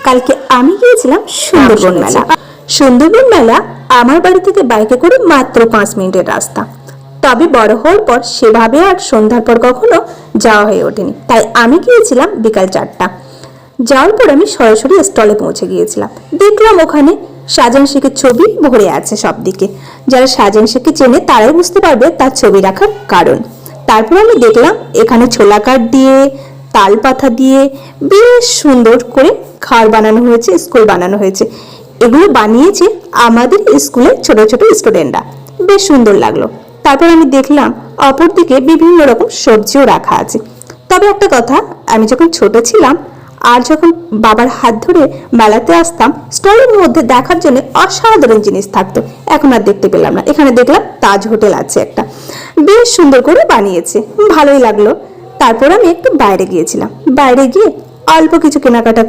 কালকে আমি গিয়েছিলাম সুন্দরবন মেলা। সুন্দরবন মেলা আমার বাড়ি থেকে বাইকে করে মাত্র 5 মিনিটের রাস্তা। তবে বড় হওয়ার পর সেভাবে আর সন্ধ্যার পর কখনো যাওয়া হয়ে ওঠেনি, তাই আমি গিয়েছিলাম বিকাল 4টা। যাওয়ার পর আমি সরাসরি স্টলে পৌঁছে গিয়েছিলাম। দেখলাম ওখানে সাজান শেখের ছবি ভরে আছে সব দিকে। যারা সাজান শেখকে চেনে তারাই বুঝতে পারবে তার ছবি রাখার কারণ। তারপর আমি দেখলাম এখানে ছোলা কাঠ দিয়ে, তাল পাতা দিয়ে বেশ সুন্দর করে ঘর বানানো হয়েছে, স্কুল বানানো হয়েছে। এগুলো বানিয়েছে আমাদের স্কুলের ছোট ছোট স্টুডেন্টরা, বেশ সুন্দর লাগলো। তারপর আমি দেখলাম অপরদিকে বিভিন্ন রকম সবজিও রাখা আছে। তবে একটা কথা, আমি যখন ছোট ছিলাম আর যখন বাবার হাত ধরে মেলাতে আসতাম, স্টলের মধ্যে দেখার জন্য অসাধারণ জিনিস থাকতো। এখন আর দেখতে পেলাম না। এখানে দেখলাম তাজ হোটেল আছে একটা, বেশ সুন্দর করে বানিয়েছে, ভালোই লাগলো। তারপর আমি একটু বাইরে গিয়েছিলাম। বাইরে গিয়ে অল্প কিছু কেনাকাটা